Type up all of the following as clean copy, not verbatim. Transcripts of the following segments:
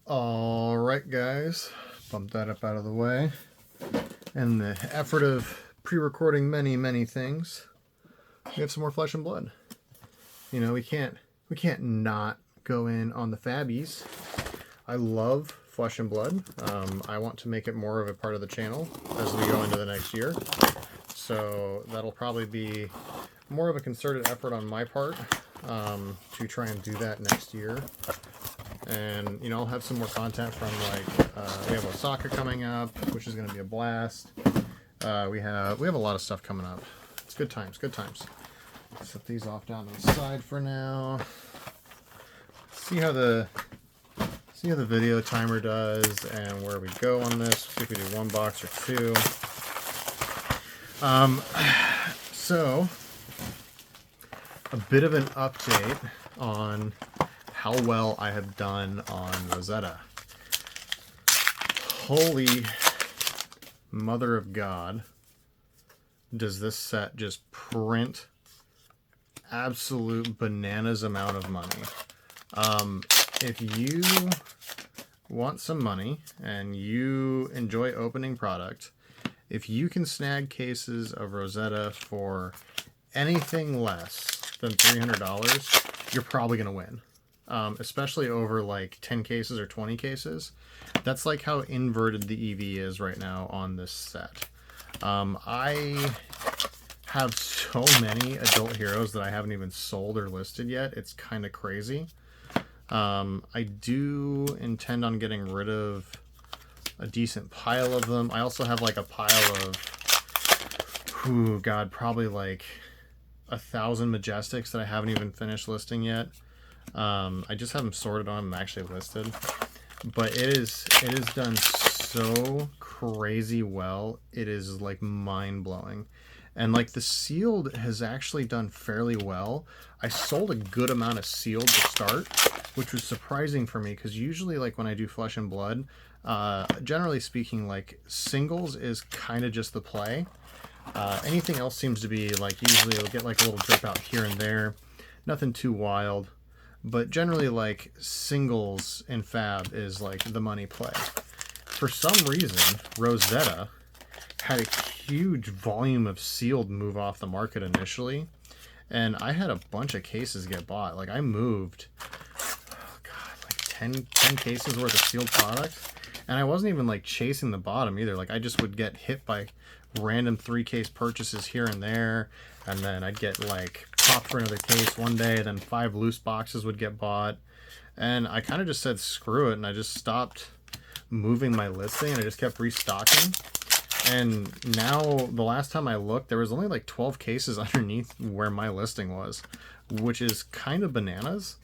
All right, guys, bump that up out of the way. In the effort of pre-recording many things, we have some more Flesh and Blood. You know, we can't not go in on the Fabbies. I love Flesh and Blood. I want to make it more of a part of the channel as we go into the next year. So that'll probably be more of a concerted effort on my part to try and do that next year. And, you know, I'll have some more content from, like, we have Osaka coming up, which is going to be a blast. We have a lot of stuff coming up. It's good times, good times. Set these off down to the side for now. See how the video timer does and where we go on this. See if we do one box or two. So a bit of an update on how well I have done on Rosetta. Holy mother of God, does this set just print absolute bananas amount of money. If you want some money and you enjoy opening product, if you can snag cases of Rosetta for anything less than $300, you're probably going to win. Especially over like 10 cases or 20 cases. That's like how inverted the EV is right now on this set. I have so many adult heroes that I haven't even sold or listed yet. It's kind of crazy. I do intend on getting rid of a decent pile of them. I also have like a pile of, oh God, probably like 1,000 Majestics that I haven't even finished listing yet. I just have them sorted on them actually listed, but it is done so crazy well. It is like mind-blowing. And like the sealed has actually done fairly well. I sold a good amount of sealed to start, which was surprising for me because usually like when I do Flesh and Blood, generally speaking, like singles is kind of just the play. Anything else seems to be like, usually it'll get like a little drip out here and there. Nothing too wild. But generally, like, singles in Fab is, like, the money play. For some reason, Rosetta had a huge volume of sealed move off the market initially. And I had a bunch of cases get bought. Like, I moved, oh God, like 10 cases worth of sealed products. And I wasn't even, like, chasing the bottom either. Like, I just would get hit by random 3-case purchases here and there. And then I'd get, like, popped for another case one day, then 5 loose boxes would get bought, and I kind of just said screw it, and I just stopped moving my listing, and I just kept restocking. And now the last time I looked, there was only like 12 cases underneath where my listing was, which is kind of bananas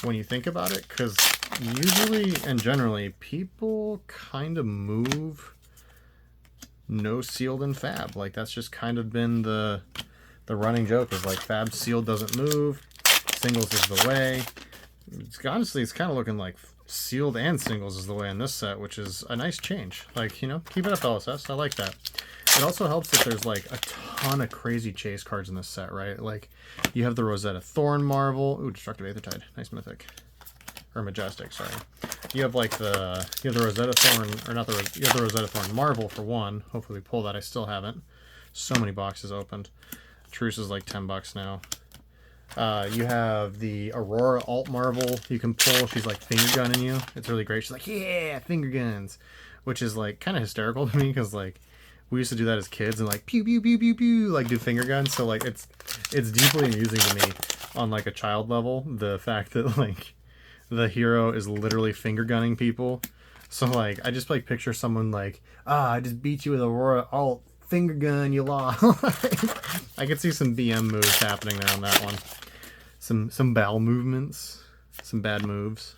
when you think about it, because usually and generally people kind of move no sealed in Fab. Like that's just kind of been the running joke is like Fab sealed doesn't move, singles is the way. Honestly, it's kind of looking like sealed and singles is the way in this set, which is a nice change. Like, you know, keep it up, LSS. I like that. It also helps that there's like a ton of crazy chase cards in this set, right? Like, you have the Rosetta Thorn Marvel. Ooh, Destructive Aethertide. Nice mythic. Or Majestic, sorry. You have like the Rosetta Thorn, or not the, you have the Rosetta Thorn Marvel for one. Hopefully we pull that. I still haven't. So many boxes opened. Truce is like $10 now. You have the Aurora Alt Marvel you can pull. She's like finger gunning you. It's really great. She's like, yeah, finger guns, which is like kind of hysterical to me because like we used to do that as kids and like pew pew pew pew pew, like do finger guns. So like it's deeply amusing to me on like a child level, the fact that like the hero is literally finger gunning people. So like I just like picture someone like, I just beat you with Aurora Alt. Finger gun, you lost. I could see some BM moves happening there on that one. Some bowel movements, some bad moves.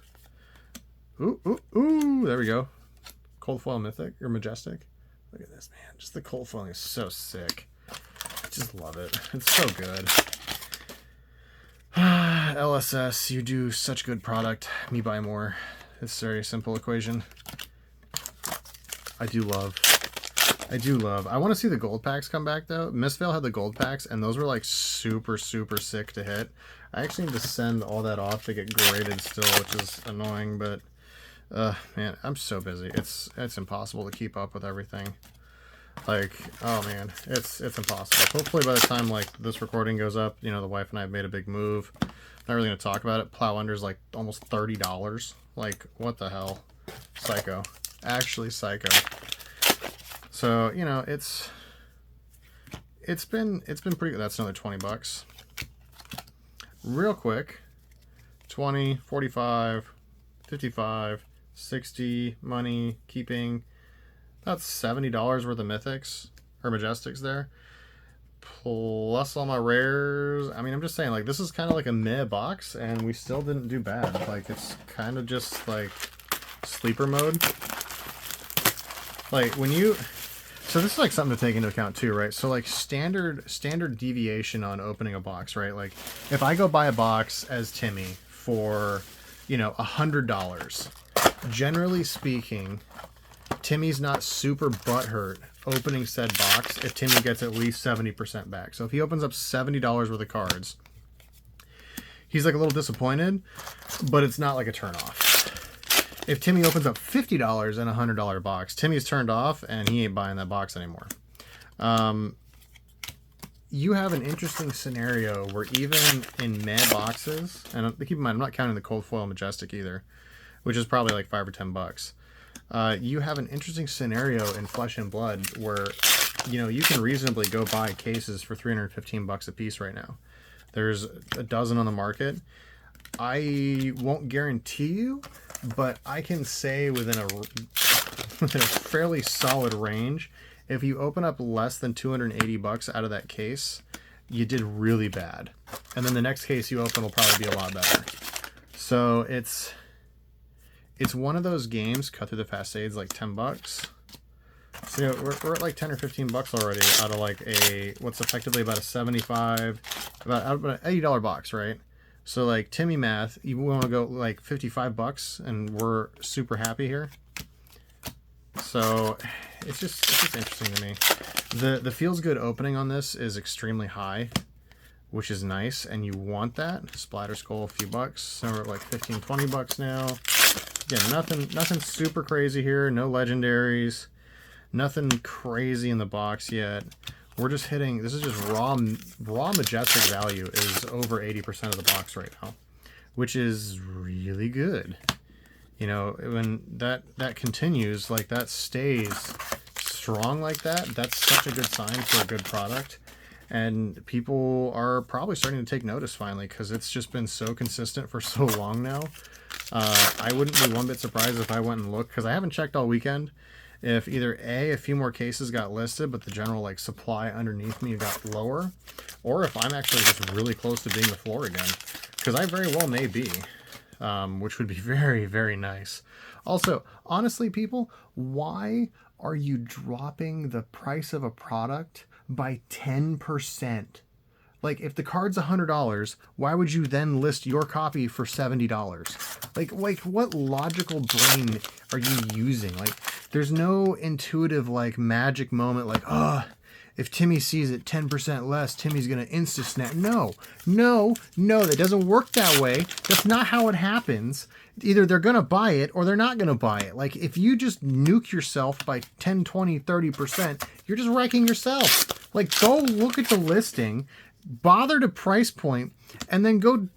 Ooh, ooh, ooh! There we go. Cold foil mythic or majestic. Look at this, man. Just the cold foiling is so sick. I just love it. It's so good. LSS, you do such good product. Me buy more. It's a very simple equation. I do love. I want to see the gold packs come back though. Mistveil had the gold packs and those were like super sick to hit. I actually need to send all that off to get graded still, which is annoying, but Man, I'm so busy. It's impossible to keep up with everything. Like, oh man, it's impossible. Hopefully by the time like this recording goes up, you know, the wife and I have made a big move. Not really gonna talk about it. Plow Under's like almost $30. Like, what the hell? Psycho. Actually psycho. So, you know, it's been pretty good. That's another 20 bucks. Real quick. 20, 45, 55, 60 money, keeping about $70 worth of mythics or majestics there. Plus all my rares. I mean, I'm just saying, like, this is kind of like a meh box, and we still didn't do bad. Like, it's kind of just like sleeper mode. Like, when you... So this is like something to take into account too, right? So like standard deviation on opening a box, right? Like if I go buy a box as Timmy for, you know, $100, generally speaking, Timmy's not super butthurt opening said box if Timmy gets at least 70% back. So if he opens up $70 worth of cards, he's like a little disappointed, but it's not like a turnoff. If Timmy opens up $50 in a $100 box, Timmy's turned off and he ain't buying that box anymore. You have an interesting scenario where even in meh boxes, and keep in mind, I'm not counting the cold foil majestic either, which is probably like $5 or $10. You have an interesting scenario in Flesh and Blood where, you know, you can reasonably go buy cases for 315 bucks a piece right now. There's a dozen on the market. I won't guarantee you, but I can say within a fairly solid range, if you open up less than 280 bucks out of that case, you did really bad. And then the next case you open will probably be a lot better. So it's one of those games, cut through the facades, like 10 bucks. So, you know, we're at like 10 or 15 bucks already out of like what's effectively about a 75, about an $80 box, right? So like Timmy math, you want to go like 55 bucks and we're super happy here. So it's just interesting to me. The feels good opening on this is extremely high, which is nice, and you want that. Splatter Skull, a few bucks. So we're at like 15, 20 bucks now. Again, nothing super crazy here. No legendaries. Nothing crazy in the box yet. We're just hitting, this is just raw majestic value is over 80% of the box right now, which is really good. You know, when that continues, like that stays strong like that, that's such a good sign for a good product. And people are probably starting to take notice finally, because it's just been so consistent for so long now. I wouldn't be one bit surprised if I went and looked, because I haven't checked all weekend, if either a few more cases got listed, but the general like supply underneath me got lower, or if I'm actually just really close to being the floor again, because I very well may be, which would be very, very nice. Also, honestly, people, why are you dropping the price of a product by 10%? Like, if the card's $100, why would you then list your copy for $70? Like what logical brain are you using? Like, there's no intuitive, like, magic moment, like, if Timmy sees it 10% less, Timmy's going to insta-snap. No, that doesn't work that way. That's not how it happens. Either they're going to buy it or they're not going to buy it. Like, if you just nuke yourself by 10, 20, 30%, you're just wrecking yourself. Like, go look at the listing, bother to price point, and then go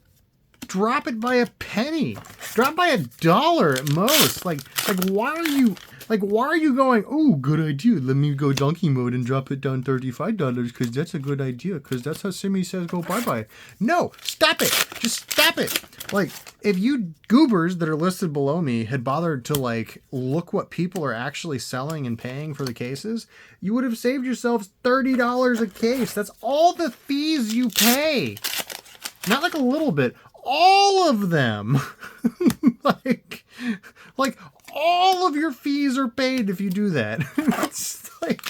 drop it by a penny. Drop by $1 at most. Like why are you going, oh, good idea, let me go donkey mode and drop it down $35 because that's a good idea, because that's how Simi says go bye-bye. No, stop it. Just stop it. Like, if you goobers that are listed below me had bothered to, like, look what people are actually selling and paying for the cases, you would have saved yourselves $30 a case. That's all the fees you pay. Not like a little bit. All of them. like all of your fees are paid if you do that. It's like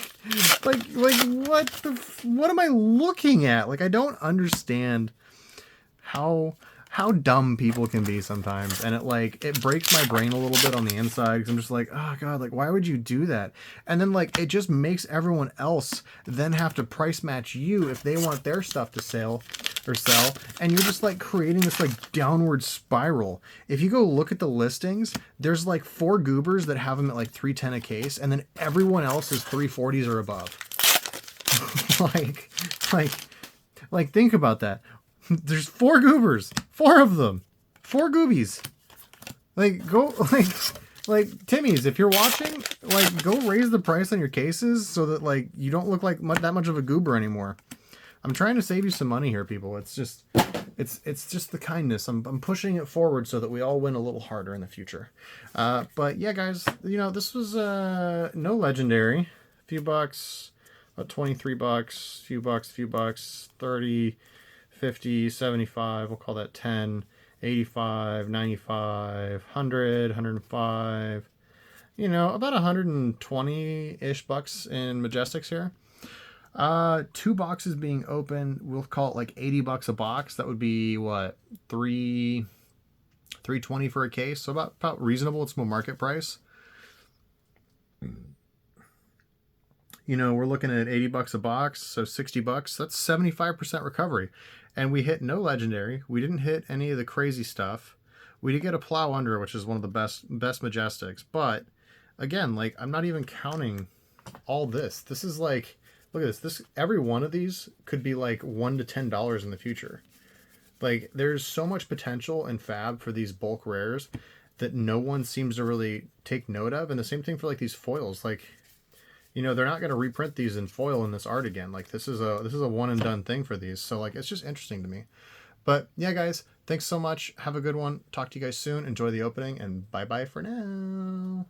what am I looking at? Like, I don't understand how how dumb people can be sometimes, and it breaks my brain a little bit on the inside, because I'm just like, oh god, like why would you do that? And then like it just makes everyone else then have to price match you if they want their stuff to sell, and you're just like creating this like downward spiral. If you go look at the listings, there's like 4 goobers that have them at like 310 a case, and then everyone else is 340s or above. like think about that. There's 4 goobers, 4 of them, 4 goobies. Like go like Timmy's, if you're watching, like go raise the price on your cases so that like you don't look like that much of a goober anymore. I'm trying to save you some money here, people. It's just the kindness. I'm pushing it forward so that we all win a little harder in the future. But yeah, guys, you know, this was no legendary. A few bucks, about 23 bucks, few bucks, 30, 50, 75, we'll call that 10, 85, 95, 100, 105, you know, about 120-ish bucks in Majestics here. 2 boxes being open, we'll call it like 80 bucks a box. That would be what, $320 for a case, so about reasonable. It's more market price. You know, we're looking at 80 bucks a box, so 60 bucks. That's 75% recovery. And we hit no legendary. We didn't hit any of the crazy stuff. We did get a plow under, which is one of the best Majestics. But again, like I'm not even counting all this. This is like, look at this. Every one of these could be like $1 to $10 in the future. Like there's so much potential in fab for these bulk rares that no one seems to really take note of. And the same thing for like these foils. Like, you know, they're not going to reprint these in foil in this art again. Like this is a one and done thing for these. So like, it's just interesting to me. But yeah, guys, thanks so much. Have a good one. Talk to you guys soon. Enjoy the opening, and bye-bye for now.